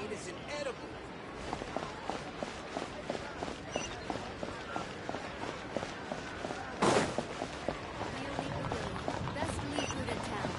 It is inedible. Best leave food in town.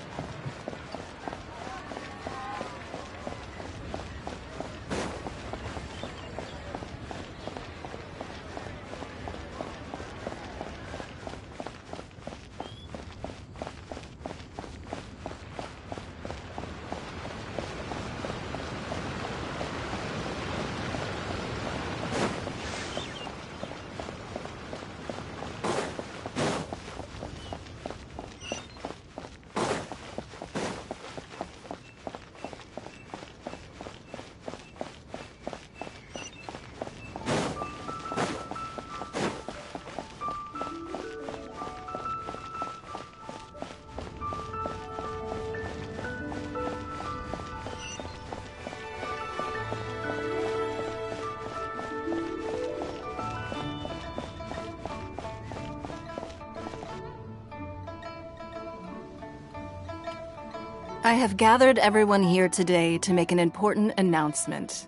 I have gathered everyone here today to make an important announcement.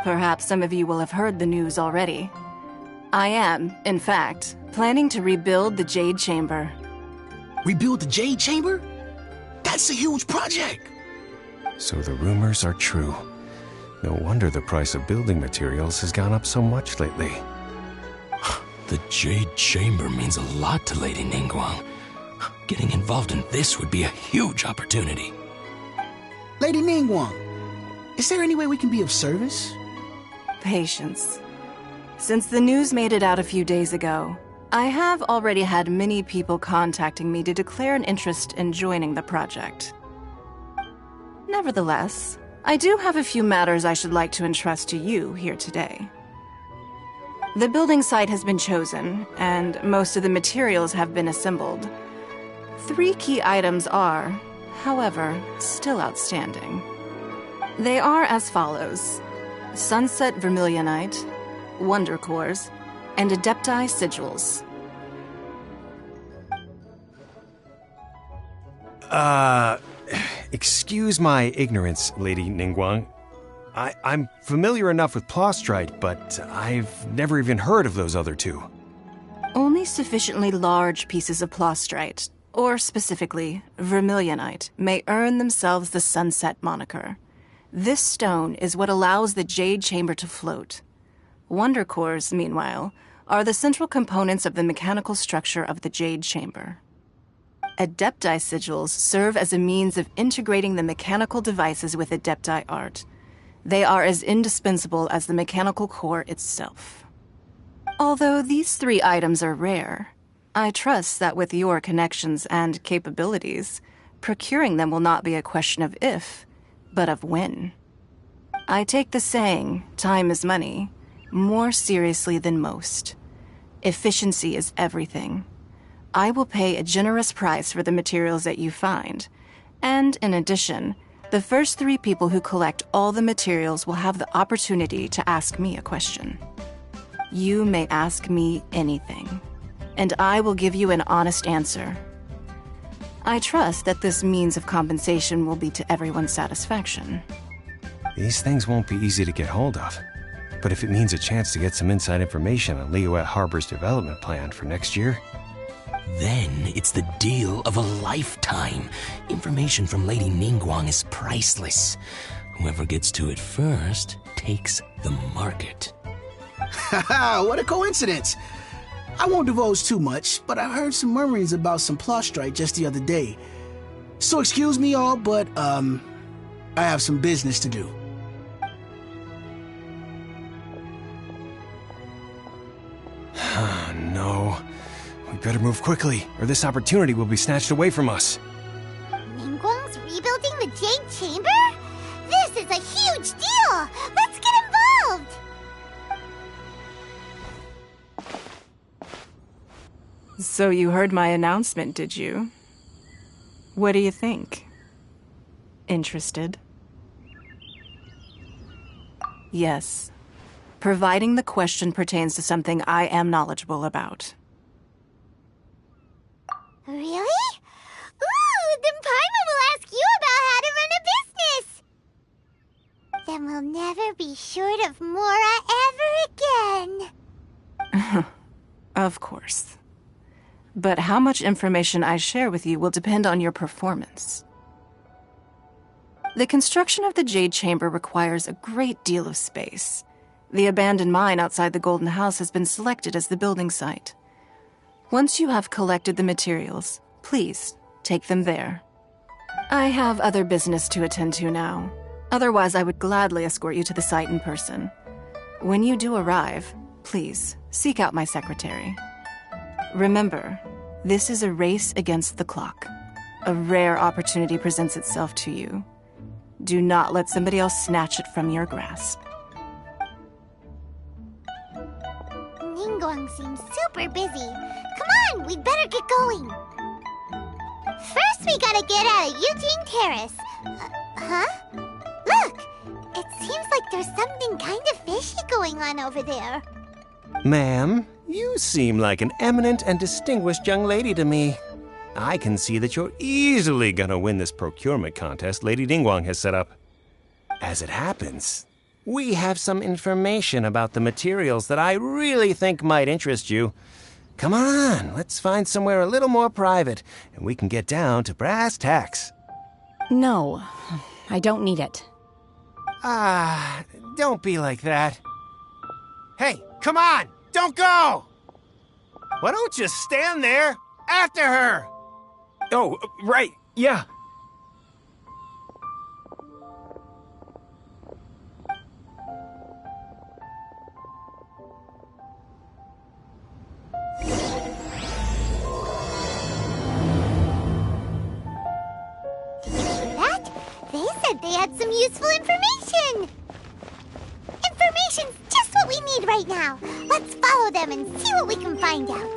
Perhaps some of you will have heard the news already. I am, in fact, planning to rebuild the Jade Chamber. Rebuild the Jade Chamber? That's a huge project! So the rumors are true. No wonder the price of building materials has gone up so much lately. The Jade Chamber means a lot to Lady Ningguang. Getting involved in this would be a huge opportunity. Lady Ningguang, is there any way we can be of service? Patience. Since the news made it out a few days ago, I have already had many people contacting me to declare an interest in joining the project. Nevertheless, I do have a few matters I should like to entrust to you here today. The building site has been chosen, and most of the materials have been assembled. 3 key items are, however, still outstanding. They are as follows: Sunset Vermilionite, Wonder Cores, and Adepti Sigils. Excuse my ignorance, Lady Ningguang. I'm familiar enough with Plostrite, but I've never even heard of those other 2. Only sufficiently large pieces of Plostrite, or specifically Vermilionite, may earn themselves the Sunset moniker. This stone is what allows the Jade Chamber to float. Wonder Cores, meanwhile, are the central components of the mechanical structure of the Jade Chamber. Adepti Sigils serve as a means of integrating the mechanical devices with Adepti art. They are as indispensable as the mechanical core itself. Although these 3 items are rare, I trust that with your connections and capabilities, procuring them will not be a question of if, but of when. I take the saying, time is money, more seriously than most. Efficiency is everything. I will pay a generous price for the materials that you find, and in addition, the first 3 people who collect all the materials will have the opportunity to ask me a question. You may ask me anything, and I will give you an honest answer. I trust that this means of compensation will be to everyone's satisfaction. These things won't be easy to get hold of. But if it means a chance to get some inside information on Liyuet Harbor's development plan for next year... Then it's the deal of a lifetime. Information from Lady Ningguang is priceless. Whoever gets to it first takes the market. Haha, what a coincidence! I won't divulge too much, but I heard some murmurings about some Plostrite just the other day. So excuse me all, but, I have some business to do. No. We better move quickly, or this opportunity will be snatched away from us. Ningguang's rebuilding the Jade Chamber? This is a huge deal! Let's get involved! So you heard my announcement, did you? What do you think? Interested? Yes. Providing the question pertains to something I am knowledgeable about. Really? Ooh, then Paimon will ask you about how to run a business! Then we'll never be short of Mora ever again. Of course. But how much information I share with you will depend on your performance. The construction of the Jade Chamber requires a great deal of space. The abandoned mine outside the Golden House has been selected as the building site. Once you have collected the materials, please take them there. I have other business to attend to now. Otherwise, I would gladly escort you to the site in person. When you do arrive, please seek out my secretary. Remember, this is a race against the clock. A rare opportunity presents itself to you. Do not let somebody else snatch it from your grasp. Ningguang seems super busy. Come on, we'd better get going. First, we gotta get out of Eugene Terrace. Huh? Look! It seems like there's something kind of fishy going on over there. Ma'am, you seem like an eminent and distinguished young lady to me. I can see that you're easily gonna win this procurement contest Lady Ningguang has set up. As it happens, we have some information about the materials that I really think might interest you. Come on, let's find somewhere a little more private, and we can get down to brass tacks. No, I don't need it. Don't be like that. Hey, come on, don't go! Why don't you stand there after her? Oh, right, yeah. They said they had some useful information. Information's just what we need right now. Let's follow them and see what we can find out.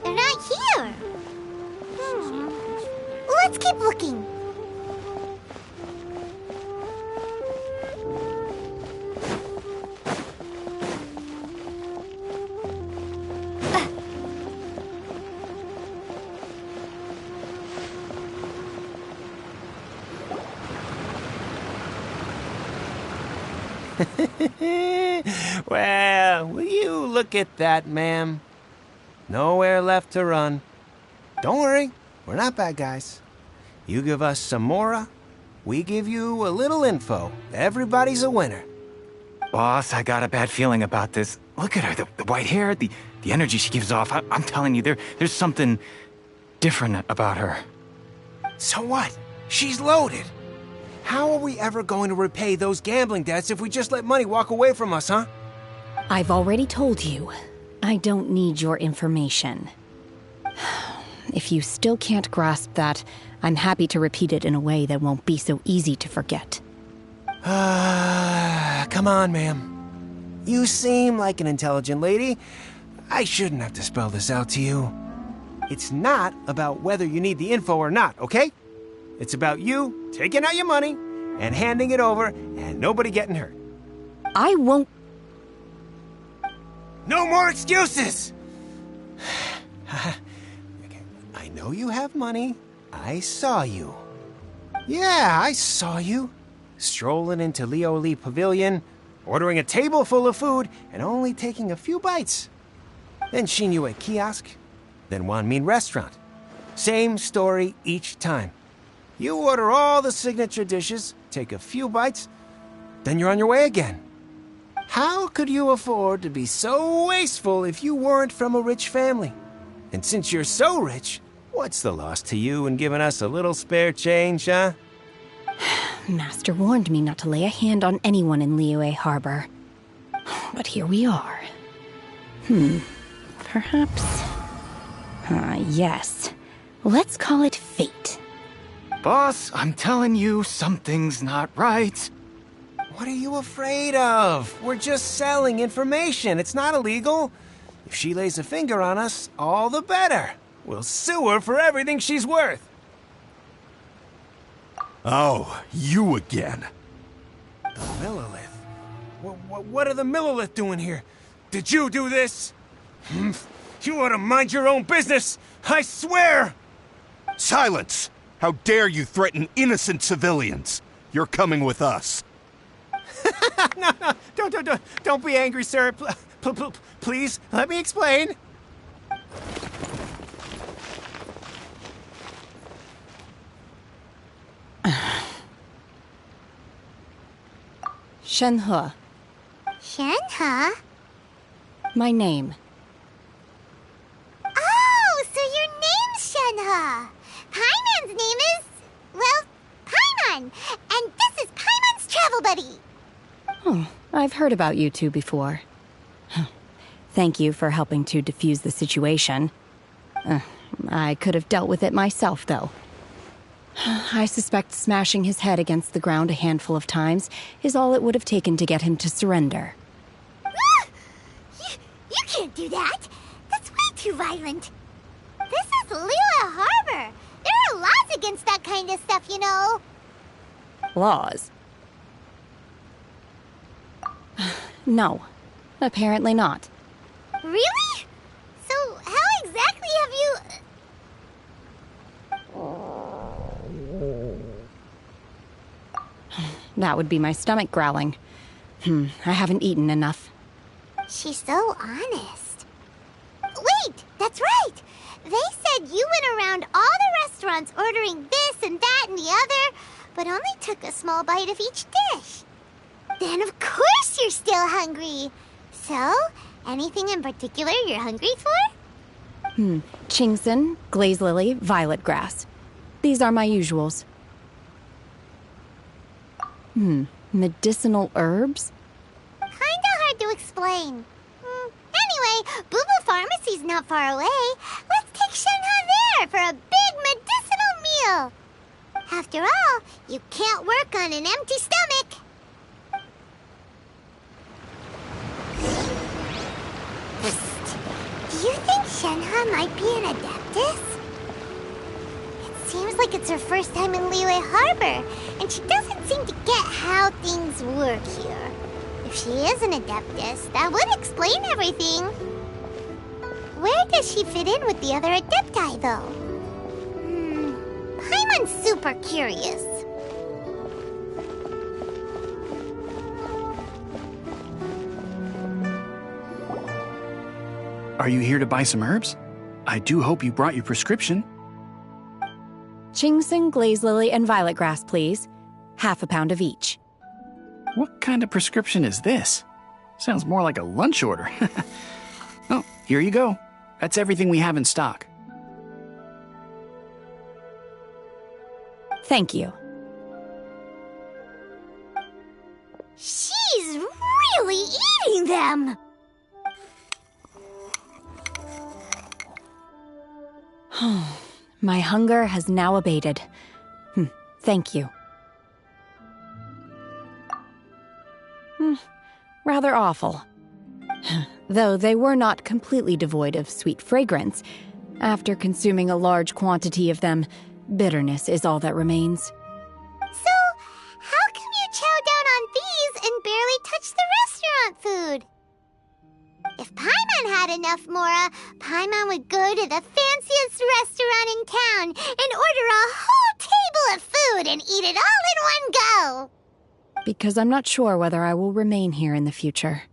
They're not here. Let's keep looking. Well, will you look at that, ma'am? Nowhere left to run. Don't worry, we're not bad guys. You give us some Mora, we give you a little info. Everybody's a winner. Boss, I got a bad feeling about this. Look at her, the white hair, the energy she gives off. I'm telling you, there's something different about her. So what? She's loaded. How are we ever going to repay those gambling debts if we just let money walk away from us, huh? I've already told you, I don't need your information. If you still can't grasp that, I'm happy to repeat it in a way that won't be so easy to forget. Come on, ma'am. You seem like an intelligent lady. I shouldn't have to spell this out to you. It's not about whether you need the info or not, okay? It's about you taking out your money and handing it over and nobody getting hurt. I won't... No more excuses! Okay, I know you have money. I saw you. Yeah, I saw you. Strolling into Leo Lee Pavilion, ordering a table full of food, and only taking a few bites. Then Shinyue Kiosk, then Wanmin Restaurant. Same story each time. You order all the signature dishes, take a few bites, then you're on your way again. How could you afford to be so wasteful if you weren't from a rich family? And since you're so rich, what's the loss to you in giving us a little spare change, huh? Master warned me not to lay a hand on anyone in Liyue Harbor. But here we are. Perhaps... yes. Let's call it fate. Boss, I'm telling you, something's not right. What are you afraid of? We're just selling information. It's not illegal. If she lays a finger on us, all the better. We'll sue her for everything she's worth. Oh, you again. The Millilith? What are the Millilith doing here? Did you do this? You ought to mind your own business! I swear! Silence! How dare you threaten innocent civilians? You're coming with us. No, don't be angry, sir. Please, let me explain. Shenhe, Shenhe? my name. Oh, so your name's Shenhe. Paimon's name is, well, Paimon. And this is Paimon's travel buddy. Oh, I've heard about you two before. Thank you for helping to defuse the situation. I could have dealt with it myself, though. I suspect smashing his head against the ground a handful of times is all it would have taken to get him to surrender. You can't do that. That's way too violent. This is Liyue Harbor. There are laws against that kind of stuff, you know. Laws? No, apparently not. Really? So how exactly have you... That would be my stomach growling. I haven't eaten enough. She's so honest. Wait, that's right. They said you went around all the restaurants ordering this and that and the other, but only took a small bite of each dish. Then of course you're still hungry. So, anything in particular you're hungry for? Chingson, glaze lily, violet grass. These are my usuals. Medicinal herbs? Kinda hard to explain. Anyway, Boo Boo Pharmacy's not far away. Let's take Shenhe there for a big medicinal meal. After all, you can't work on an empty stomach. Psst. Do you think Shenhe might be an Adeptus? It seems like it's her first time in Liyue Harbor, and she doesn't seem to get how things work here. If she is an Adeptus, that would explain everything. Where does she fit in with the other Adepti, though? Paimon's super curious. Are you here to buy some herbs? I do hope you brought your prescription. Chingson, glaze lily, and violet grass, please. Half a pound of each. What kind of prescription is this? Sounds more like a lunch order. Oh, here you go. That's everything we have in stock. Thank you. She's really eating them! My hunger has now abated. Thank you. Rather awful. Though they were not completely devoid of sweet fragrance. After consuming a large quantity of them, bitterness is all that remains. So, how come you chow down on these and barely touch the restaurant food? If Paimon had enough Mora, Paimon would go to the fanciest restaurant in town and order a whole table of food and eat it all in one go. Because I'm not sure whether I will remain here in the future.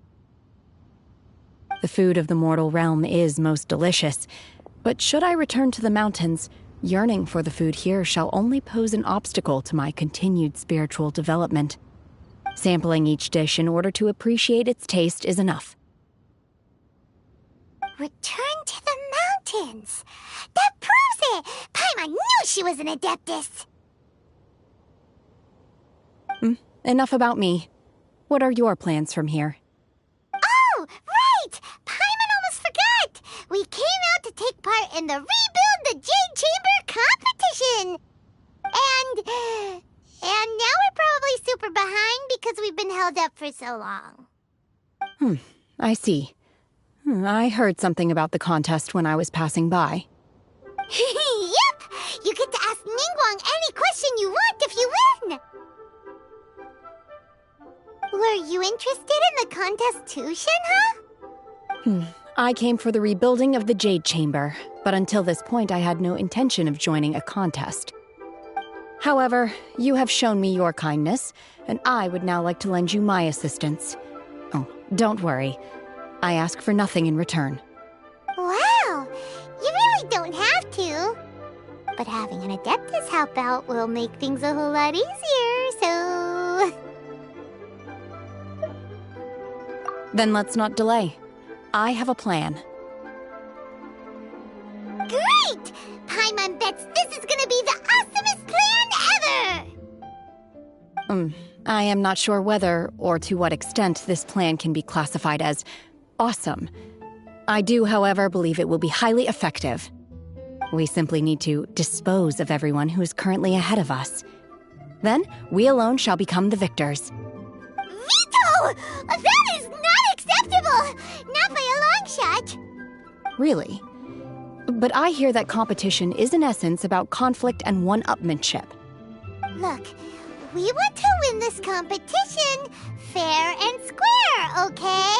The food of the mortal realm is most delicious, but should I return to the mountains, yearning for the food here shall only pose an obstacle to my continued spiritual development. Sampling each dish in order to appreciate its taste is enough. Return to the mountains. That proves it. Paimon knew she was an Adeptus. Enough about me. What are your plans from here? Oh, right! Paimon almost forgot! We came out to take part in the Rebuild the Jade Chamber competition! And now we're probably super behind because we've been held up for so long. I see. I heard something about the contest when I was passing by. Yep! You get to ask Ningguang any question you want if you win! Were you interested in the contest too, Shenhe? I came for the rebuilding of the Jade Chamber, but until this point I had no intention of joining a contest. However, you have shown me your kindness, and I would now like to lend you my assistance. Oh, don't worry. I ask for nothing in return. Wow, you really don't have to. But having an Adeptus help out will make things a whole lot easier, so... Then let's not delay. I have a plan. Great! Paimon bets this is gonna be the awesomest plan ever! I am not sure whether or to what extent this plan can be classified as awesome. I do, however, believe it will be highly effective. We simply need to dispose of everyone who is currently ahead of us. Then, we alone shall become the victors. Veto! That is not acceptable! Not by a long shot! Really? But I hear that competition is in essence about conflict and one-upmanship. Look, we want to win this competition fair and square, okay?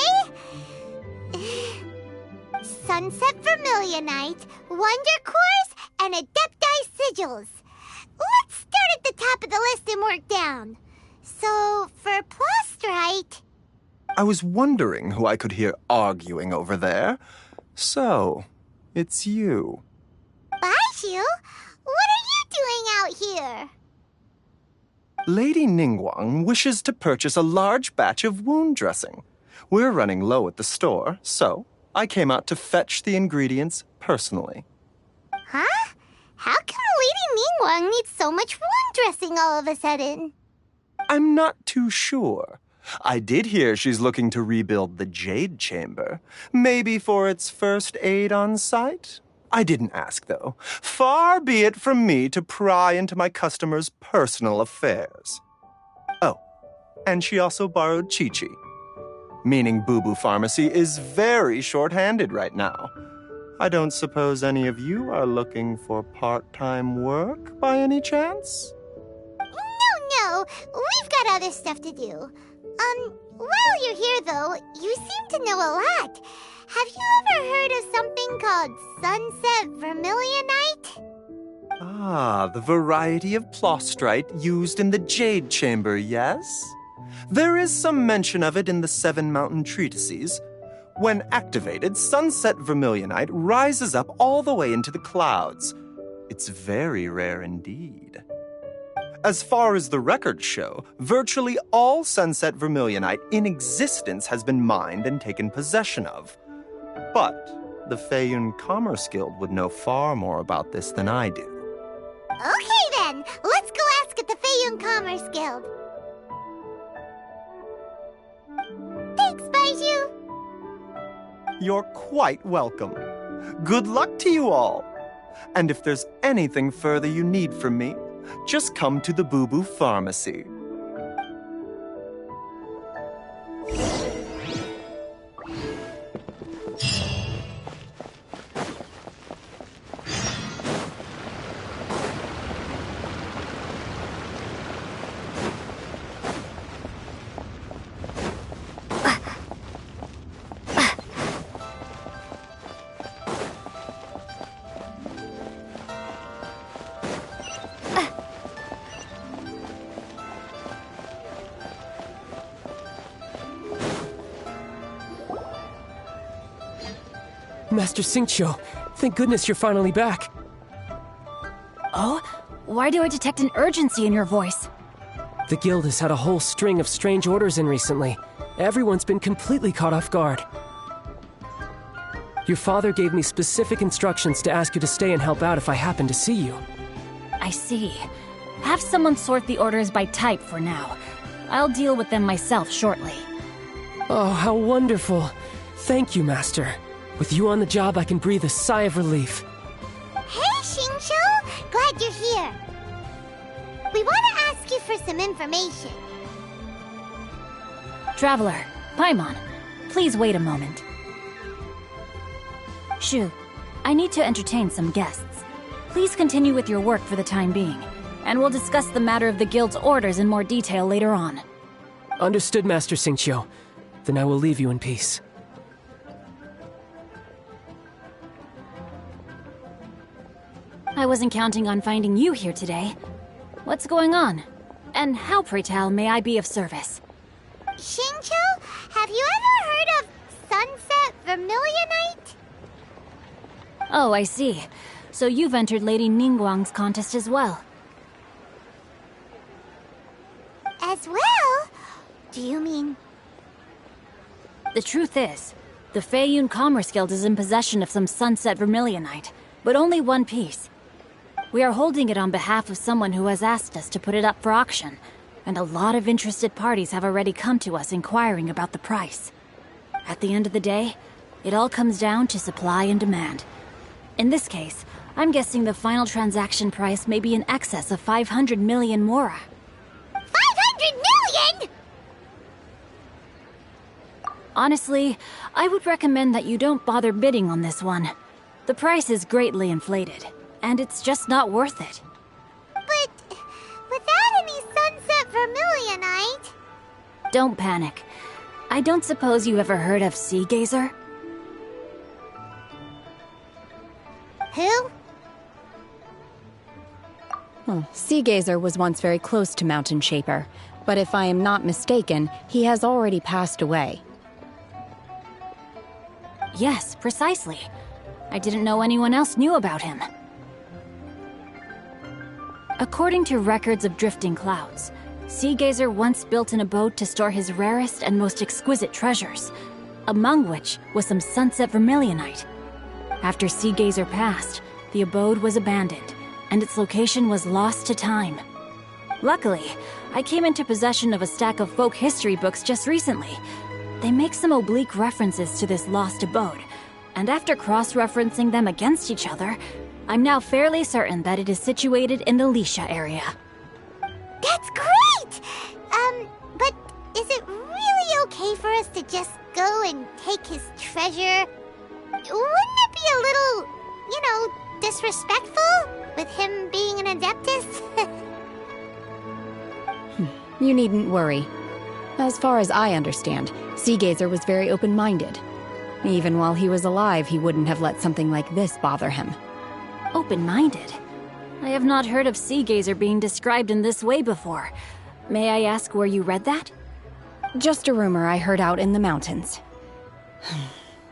Sunset Vermilionite, Wonder Cores, and Adepti Sigils. Let's start at the top of the list and work down. So, for Plastrite... I was wondering who I could hear arguing over there. So, it's you. Baishu? What are you doing out here? Lady Ningguang wishes to purchase a large batch of wound dressing. We're running low at the store, so I came out to fetch the ingredients personally. Huh? How come Lady Ningguang needs so much wound dressing all of a sudden? I'm not too sure. I did hear she's looking to rebuild the Jade Chamber. Maybe for its first aid on site? I didn't ask, though. Far be it from me to pry into my customers' personal affairs. Oh, and she also borrowed Chi-Chi. Meaning Boo Boo Pharmacy is very short-handed right now. I don't suppose any of you are looking for part-time work by any chance? No, we've got other stuff to do. While you're here, though, you seem to know a lot. Have you ever heard of something called Sunset Vermilionite? Ah, the variety of Plastrite used in the Jade Chamber, yes? There is some mention of it in the Seven Mountain Treatises. When activated, Sunset Vermilionite rises up all the way into the clouds. It's very rare indeed. As far as the records show, virtually all Sunset Vermilionite in existence has been mined and taken possession of. But the Feiyun Commerce Guild would know far more about this than I do. Okay then, let's go ask at the Feiyun Commerce Guild. Thanks, Baiju. You're quite welcome. Good luck to you all. And if there's anything further you need from me, just come to the Boo Boo Pharmacy. Master Xingqiu, thank goodness you're finally back. Oh? Why do I detect an urgency in your voice? The guild has had a whole string of strange orders in recently. Everyone's been completely caught off guard. Your father gave me specific instructions to ask you to stay and help out if I happen to see you. I see. Have someone sort the orders by type for now. I'll deal with them myself shortly. Oh, how wonderful. Thank you, Master. With you on the job, I can breathe a sigh of relief. Hey, Xingqiu! Glad you're here. We want to ask you for some information. Traveler, Paimon, please wait a moment. Shu, I need to entertain some guests. Please continue with your work for the time being, and we'll discuss the matter of the guild's orders in more detail later on. Understood, Master Xingqiu. Then I will leave you in peace. I wasn't counting on finding you here today. What's going on? And how, pray tell, may I be of service? Xingqiu, have you ever heard of Sunset Vermilionite? Oh, I see. So you've entered Lady Ningguang's contest as well. As well? Do you mean... The truth is, the Feiyun Commerce Guild is in possession of some Sunset Vermilionite, but only one piece. We are holding it on behalf of someone who has asked us to put it up for auction, and a lot of interested parties have already come to us inquiring about the price. At the end of the day, it all comes down to supply and demand. In this case, I'm guessing the final transaction price may be in excess of 500 million mora. 500 million?! Honestly, I would recommend that you don't bother bidding on this one. The price is greatly inflated, and it's just not worth it. But without any Sunset Vermilionite... Don't panic. I don't suppose you ever heard of Sea Gazer? Who? Sea Gazer was once very close to Mountain Shaper, but if I am not mistaken, he has already passed away. Yes, precisely. I didn't know anyone else knew about him. According to records of drifting clouds, Sea Gazer once built an abode to store his rarest and most exquisite treasures, among which was some Sunset Vermilionite. After Sea Gazer passed, the abode was abandoned, and its location was lost to time. Luckily, I came into possession of a stack of folk history books just recently. They make some oblique references to this lost abode, and after cross-referencing them against each other, I'm now fairly certain that it is situated in the Lisha area. That's great! But is it really okay for us to just go and take his treasure? Wouldn't it be a little, disrespectful with him being an Adeptus? You needn't worry. As far as I understand, Sea Gazer was very open-minded. Even while he was alive, he wouldn't have let something like this bother him. Open-minded? I have not heard of Sea Gazer being described in this way before. May I ask where you read that? Just a rumor I heard out in the mountains.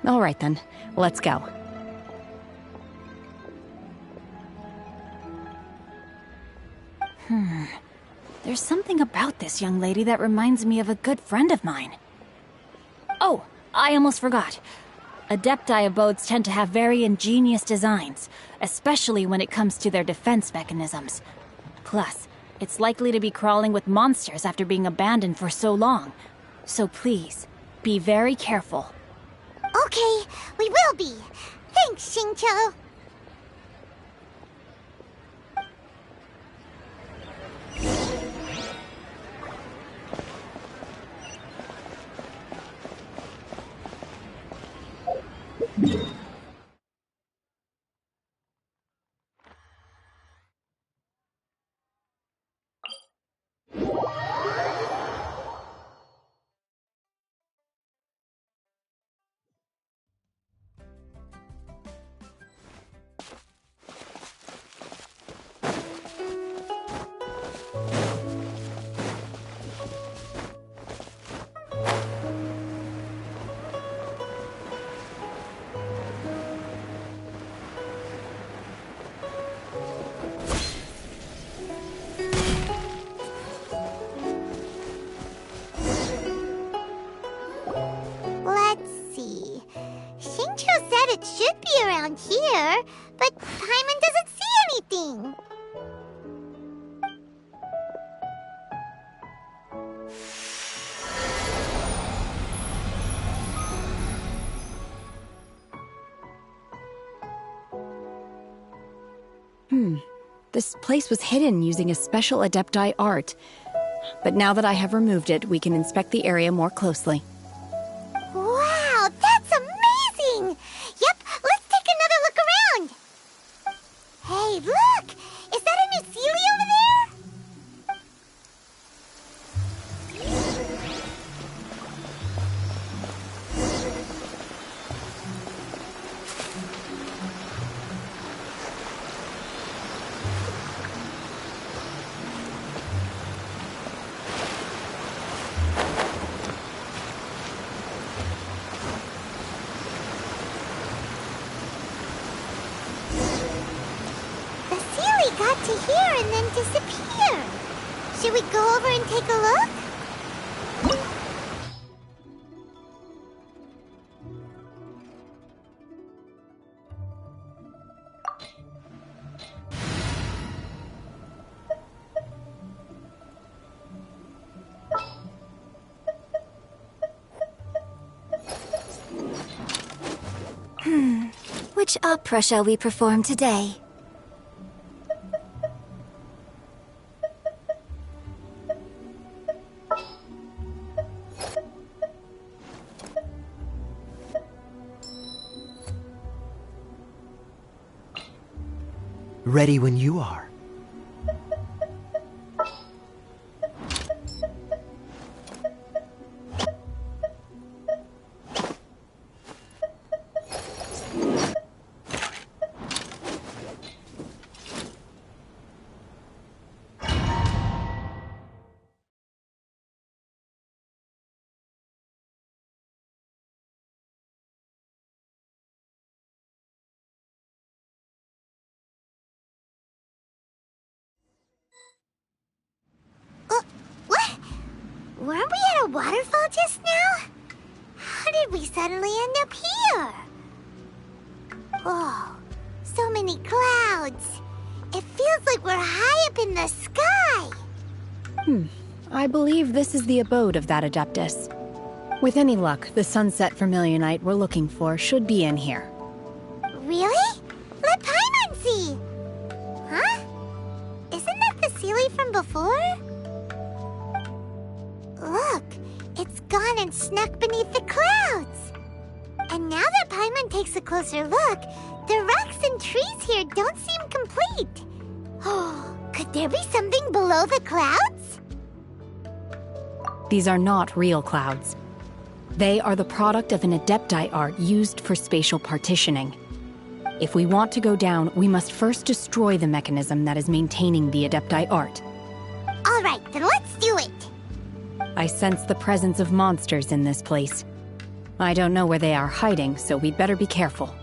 All right then, let's go. There's something about this young lady that reminds me of a good friend of mine. Oh, I almost forgot. Adepti abodes tend to have very ingenious designs, especially when it comes to their defense mechanisms. Plus, it's likely to be crawling with monsters after being abandoned for so long. So please, be very careful. Okay, we will be. Thanks, Xingqiu. It should be around here, but Paimon doesn't see anything. This place was hidden using a special Adepti art. But now that I have removed it, we can inspect the area more closely. Wow, that's amazing! Yep, let's take another look around. Hey, look! Is that a new Sealy over there? to here and then disappear. Should we go over and take a look? Which opera shall we perform today? Ready when you are. What? Weren't we at a waterfall just now? How did we suddenly end up here? Oh, so many clouds. It feels like we're high up in the sky. I believe this is the abode of that Adeptus. With any luck, the sunset vermilionite we're looking for should be in here. Really? Let Paimon see. Huh? Isn't that the Sealy from before? Look, it's gone and snuck beneath the clouds. And now that Paimon takes a closer look, the rocks and trees here don't seem complete. Oh, could there be something below the clouds? These are not real clouds. They are the product of an Adepti art used for spatial partitioning. If we want to go down, we must first destroy the mechanism that is maintaining the Adepti art. All right, then let's do it. I sense the presence of monsters in this place. I don't know where they are hiding, so we'd better be careful.